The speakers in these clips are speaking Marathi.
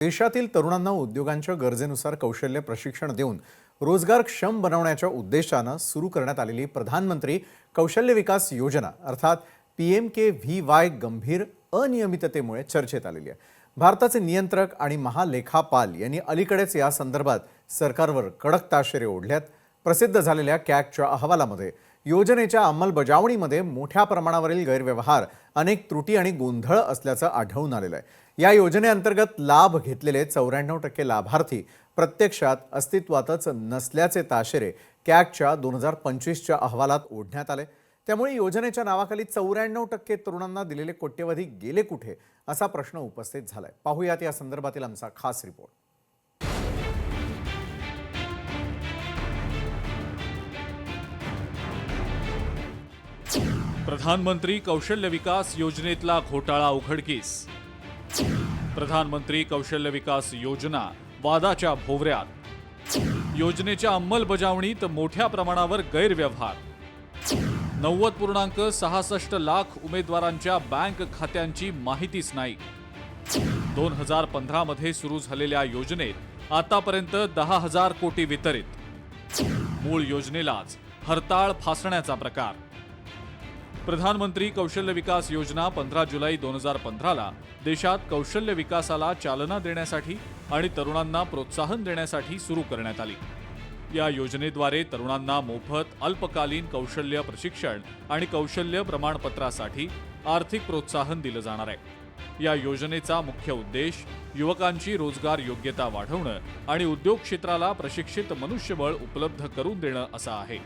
देशातील तरुणांना उद्योगांच्या गरजेनुसार कौशल्य प्रशिक्षण देऊन रोजगारक्षम बनवण्याच्या उद्देशानं सुरू करण्यात आलेली प्रधानमंत्री कौशल्य विकास योजना अर्थात PMKVY गंभीर अनियमिततेमुळे चर्चेत आलेली आहे। भारताचे नियंत्रक आणि महालेखापाल यांनी अलीकडेच या संदर्भात सरकारवर कडक ताशेरे ओढल्यात। प्रसिद्ध झालेल्या कॅगच्या अहवालामध्ये योजनेच्या अंमलबजावणीमध्ये मोठ्या प्रमाणावरील गैरव्यवहार, अनेक त्रुटी आणि गोंधळ असल्याचं आढळून आलेलं आहे। या योजनेअंतर्गत लाभ घेतलेले 94% लाभार्थी प्रत्यक्षात अस्तित्वातच नसल्याचे ताशेरे कॅगच्या 2025च्या अहवालात ओढण्यात आले। त्यामुळे योजनेच्या नावाखाली 94% तरुणांना दिलेले कोट्यवधी गेले कुठे असा प्रश्न उपस्थित झालाय। पाहूयात या संदर्भातील आमचा खास रिपोर्ट। प्रधानमंत्री कौशल्य विकास योजनेतला घोटाळा उघडकीस। प्रधानमंत्री कौशल्य विकास योजना वादाच्या भोवऱ्यात। योजनेच्या अंमलबजावणीत मोठ्या प्रमाणावर गैरव्यवहार। 90.66 लाख उमेदवारांच्या बँक खात्यांची माहितीच नाही। 2015 मध्ये सुरू झालेल्या योजनेत आतापर्यंत 10,000 कोटी वितरित। मूळ योजनेलाच हरताळ फासण्याचा प्रकार। प्रधानमंत्री कौशल्य विकास योजना 15 जुलै 2015 ला देशात कौशल्य विकासाला चालना देण्यासाठी आणि तरुणांना प्रोत्साहन देण्यासाठी सुरू करण्यात आली। या योजनेद्वारे तरुणांना मोफत अल्पकालीन कौशल्य प्रशिक्षण आणि कौशल्य प्रमाणपत्रासाठी आर्थिक प्रोत्साहन दिलं जाणार आहे। या योजनेचा मुख्य उद्देश युवकांची रोजगार योग्यता वाढवणं आणि उद्योग क्षेत्राला प्रशिक्षित मनुष्यबळ उपलब्ध करून देणं असा आहे।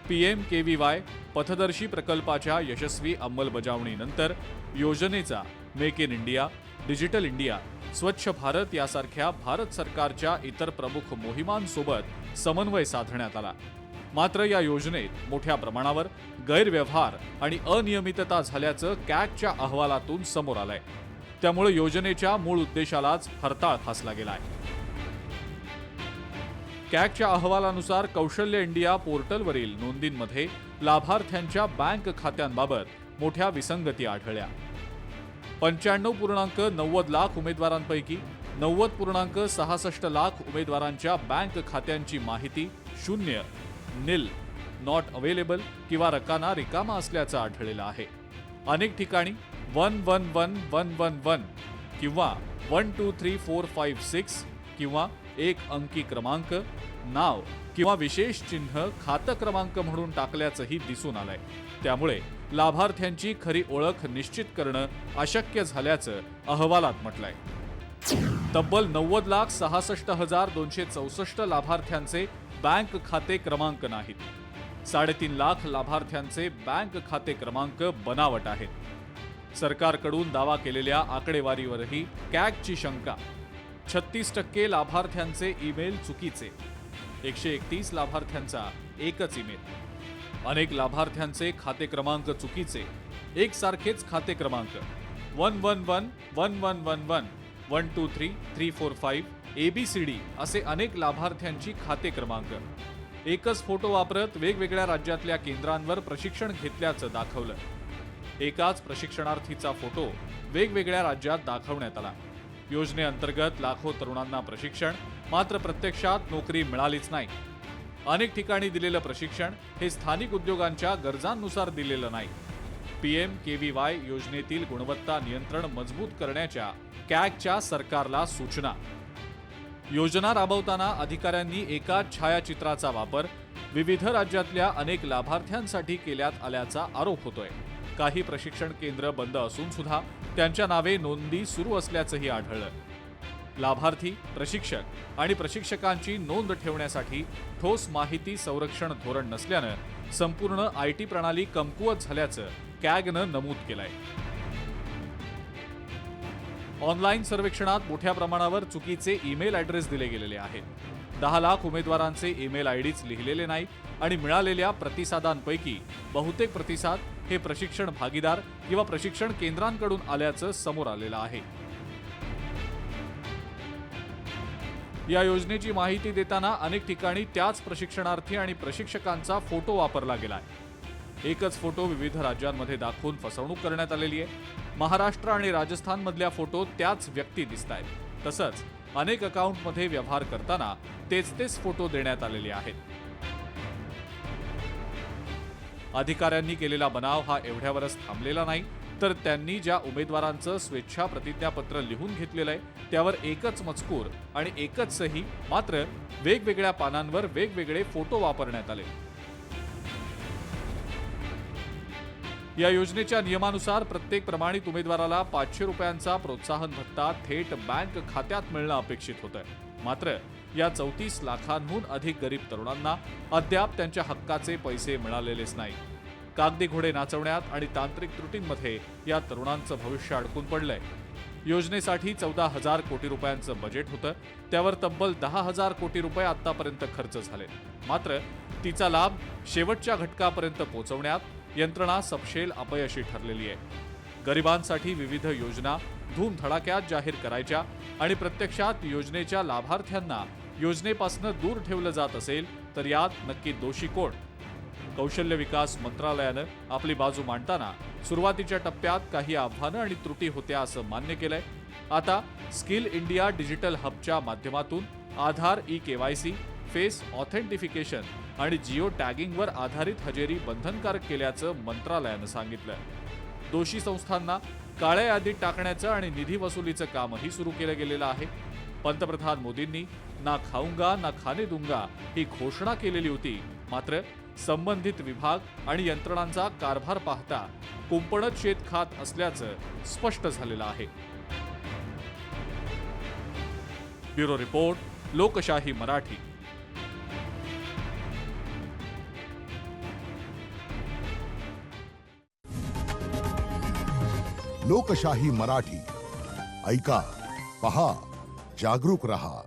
PMKVY पथदर्शी प्रकल्पाच्या यशस्वी अंमलबजावणीनंतर योजनेचा make in India, digital India, स्वच्छ भारत यासारख्या भारत सरकारच्या इतर प्रमुख मोहिमांसोबत समन्वय साधण्यात आला। मात्र या योजनेत मोठ्या प्रमाणावर गैरव्यवहार आणि अनियमितता झाल्याचं कॅगच्या अहवालातून समोर आलंय। त्यामुळे योजनेच्या मूळ उद्देशालाच हरताळ फासला गेलाय। कॅगच्या अहवालानुसार कौशल्य इंडिया पोर्टलवरील नोंदींमध्ये लाभार्थ्यांच्या बँक खात्यांबाबत मोठ्या विसंगती आढळल्या। 95.90 लाख उमेदवारांपैकी 90.66 लाख उमेदवारांच्या बँक खात्यांची माहिती शून्य, निल, नॉट अवेलेबल किंवा रकाना रिकामा असल्याचं आढळलेलं आहे। अनेक ठिकाणी 111111 किंवा 123456 किंवा एक अंकी क्रमांक, नाव किंवा विशेष चिन्ह खातं क्रमांक म्हणून टाकल्याचंही दिसून आलंय। त्यामुळे लाभार्थ्यांची खरी ओळख निश्चित करणं अशक्य झाल्याचं अहवालात म्हटलंय। तब्बल 90,66,264 लाभार्थ्यांचे बँक खाते क्रमांक नाहीत। 3.5 लाख लाभार्थ्यांचे बँक खाते क्रमांक बनावट आहेत। सरकारकडून दावा केलेल्या आकडेवारीवरही कॅगची शंका। 36% लाभार्थ्यांचे ईमेल चुकीचे, 131 लाभार्थ्यांचा एकच ईमेल, अनेक लाभार्थ्यांचे खाते क्रमांक चुकीचे, एकसारखेच खाते क्रमांक 111111 123345 ABCD असे अनेक लाभार्थ्यांची खाते क्रमांक। एकच फोटो वापरत वेगवेगळ्या राज्यातल्या केंद्रांवर प्रशिक्षण घेतल्याचं दाखवलं। एकाच प्रशिक्षणार्थीचा फोटो वेगवेगळ्या राज्यात दाखवण्यात आला। योजनेअंतर्गत लाखो तरुणांना प्रशिक्षण, मात्र प्रत्यक्षात नोकरी मिळालीच नाही। अनेक ठिकाणी दिलेलं प्रशिक्षण हे स्थानिक उद्योगांच्या गरजांनुसार दिलेलं नाही। PMKVY योजनेतील गुणवत्ता नियंत्रण मजबूत करण्याच्या कॅगच्या सरकारला सूचना। योजना राबवताना अधिकाऱ्यांनी एकाच छायाचित्राचा वापर विविध राज्यातल्या अनेक लाभार्थ्यांसाठी केल्यात आल्याचा आरोप होतोय। काही प्रशिक्षण केंद्र बंद असून सुद्धा त्यांच्या नावे नोंदी सुरू असल्याचंही आढळलं। लाभार्थी, प्रशिक्षक आणि प्रशिक्षकांची नोंद ठेवण्यासाठी ठोस माहिती संरक्षण धोरण नसल्यानं संपूर्ण IT प्रणाली कमकुवत झाल्याचं कॅगनं नमूद केलंय। ऑनलाईन सर्वेक्षणात मोठ्या प्रमाणावर चुकीचे ईमेल ॲड्रेस दिले गेलेले आहेत। 10 लाख उमेदवारांचे ईमेल आयडीच लिहिलेले नाही आणि मिळालेल्या प्रतिसादांपैकी बहुतेक प्रतिसाद हे प्रशिक्षण भागीदार किंवा प्रशिक्षण केंद्रांकडून आल्याचं समोर आलेलं आहे। या योजनेची माहिती देताना अनेक ठिकाणी त्याच प्रशिक्षणार्थी आणि प्रशिक्षकांचा फोटो वापरला गेलाय। एकच फोटो विविध राज्यांमध्ये दाखवून फसवणूक करण्यात आलेली आहे। महाराष्ट्र आणि राजस्थानमधल्या फोटो त्याच व्यक्ती दिसतायत। तसंच अनेक अकाउंटमध्ये व्यवहार करताना तेच फोटो देण्यात आलेले आहेत. अधिकाऱ्यांनी केलेला बनाव हा एवढ्यावरच थांबलेला नाही, तर त्यांनी ज्या उमेदवारांचं स्वेच्छा प्रतिज्ञापत्र लिहून घेतलेलं आहे त्यावर एकच मजकूर आणि एकच सही, मात्र वेगवेगळ्या पानांवर वेगवेगळे फोटो वापरण्यात आले. या योजनेच्या नियमानुसार प्रत्येक प्रमाणित उमेदवाराला 500 रुपयांचा प्रोत्साहन भत्ता थेट बँक खात्यात मिळणं अपेक्षित होतं. मात्र या 34 लाखांहून अधिक गरीब तरुणांना अद्याप त्यांच्या हक्काचे पैसे मिळालेलेच नाही. कागदी घोडे नाचवण्यात आणि तांत्रिक त्रुटींमध्ये या तरुणांचं भविष्य अडकून पडलंय. योजनेसाठी 14,000 कोटी रुपयांचं बजेट होतं, त्यावर तब्बल 10,000 कोटी रुपये आतापर्यंत खर्च झाले. मात्र तिचा लाभ शेवटच्या घटकापर्यंत पोहोचवण्यात यंत्रणा सपशेल अपयशी ठरलेली आहे. गरिबांसाठी विविध योजना धूमधडाक्यात जाहीर करायच्या आणि प्रत्यक्षात योजनेच्या लाभार्थ्यांना योजनेपासून दूर ठेवलं जात असेल तर यात नक्की दोषी कोण? कौशल्य विकास मंत्रालयानं आपली बाजू मांडताना सुरुवातीच्या टप्प्यात काही आव्हानं आणि त्रुटी होत्या असं मान्य केलंय. आता स्किल इंडिया डिजिटल हबच्या माध्यमातून आधार ई-केवायसी, फेस ऑथेंटिफिकेशन आणि जिओ टॅगिंगवर आधारित हजेरी बंधनकारक केल्याचं मंत्रालयानं सांगितलं. दोषी संस्थांना काळ्या यादीत टाकण्याचं आणि निधी वसुलीचं कामही सुरू केलं गेलेलं आहे. पंतप्रधान मोदींनी ना खाऊंगा ना खाने दूंगा ही घोषणा केलेली होती, मात्र संबंधित विभाग आणि यंत्रणांचा कारभार पाहता कुंपणच शेत खात असल्याचं स्पष्ट झालेलं आहे. ब्युरो रिपोर्ट, लोकशाही मराठी. लोकशाही मराठी ऐका, पहा, जागरूक रहा.